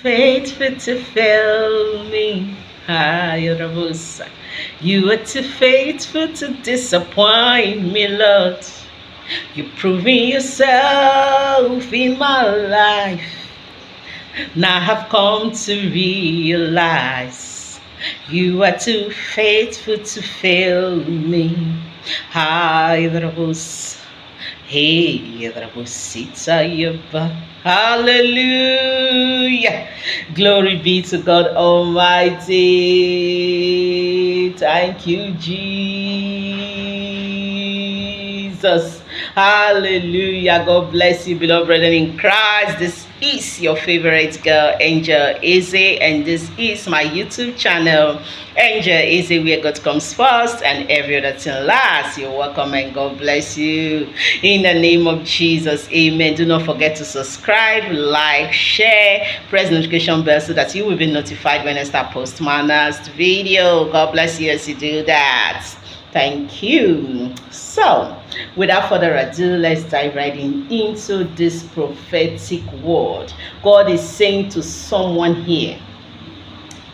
Faithful to fail me. You are too faithful to disappoint me, Lord. You've proven yourself in my life. Now I've come to realize you are too faithful to fail me. Hallelujah. Glory be to God Almighty. Thank you, Jesus. Hallelujah. God bless you, beloved brethren in Christ. This is your favorite girl, Angelezeonline, and this is my YouTube channel, Angelezeonline, where God comes first and every other thing last. You're welcome and God bless you. In the name of Jesus, amen. Do not forget to subscribe, like, share, press the notification bell so that you will be notified when I start posting my next video. God bless you as you do that. Thank you. So, without further ado, let's dive right into this prophetic word. God is saying to someone here,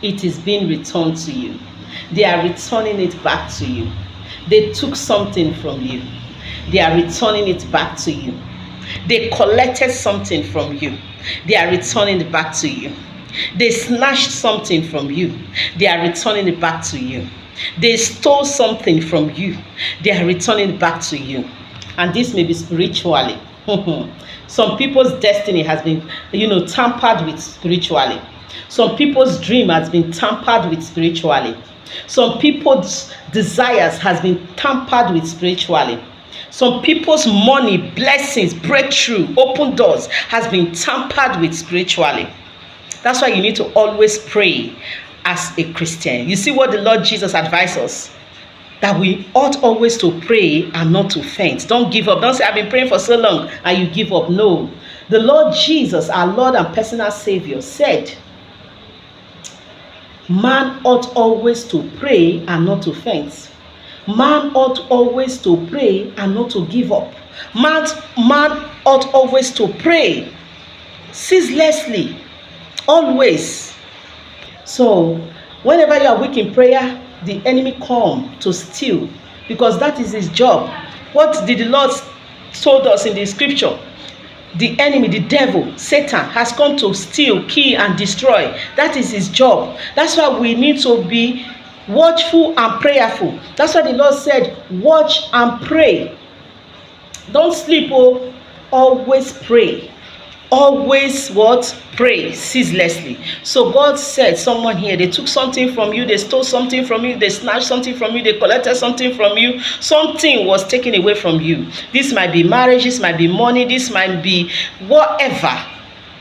it is being returned to you. They are returning it back to you. They took something from you. They are returning it back to you. They collected something from you. They are returning it back to you. They snatched something from you. They are returning it back to you. They stole something from you. They are returning it back to you. And this may be spiritually. Some people's destiny has been, tampered with spiritually. Some people's dream has been tampered with spiritually. Some people's desires has been tampered with spiritually. Some people's money, blessings, breakthrough, open doors has been tampered with spiritually. That's why you need to always pray as a Christian. You see what the Lord Jesus advised us? That we ought always to pray and not to faint. Don't give up. Don't say, I've been praying for so long and you give up. No. The Lord Jesus, our Lord and personal Savior, said, man ought always to pray and not to faint. Man ought always to pray and not to give up. Man ought always to pray ceaselessly, always. So, whenever you are weak in prayer, the enemy come to steal, because that is his job. What did the Lord told us in the scripture? The enemy, the devil, Satan, has come to steal, kill, and destroy. That is his job. That's why we need to be watchful and prayerful. That's why the Lord said, watch and pray. Don't sleep, always pray. Always what? Pray ceaselessly. So God said, someone here, they took something from you, they stole something from you, they snatched something from you, they collected something from you. Something was taken away from you. This might be marriage, this might be money, this might be whatever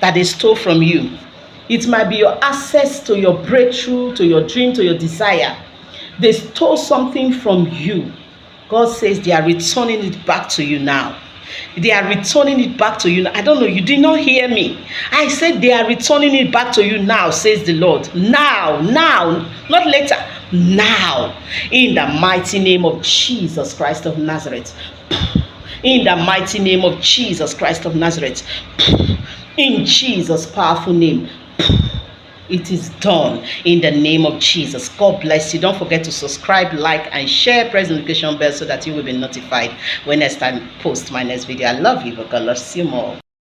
that they stole from you. It might be your access to your breakthrough, to your dream, to your desire. They stole something from you. God says they are returning it back to you now. They are returning it back to you. I don't know, you did not hear me. I said they are returning it back to you now, says the Lord. Now, not later. Now, in the mighty name of Jesus Christ of Nazareth. In the mighty name of Jesus Christ of Nazareth. In Jesus' powerful name. It is done in the name of Jesus. God bless you. Don't forget to subscribe, like, and share. Press the notification bell so that you will be notified when next time I post my next video. I love you, but God loves you more.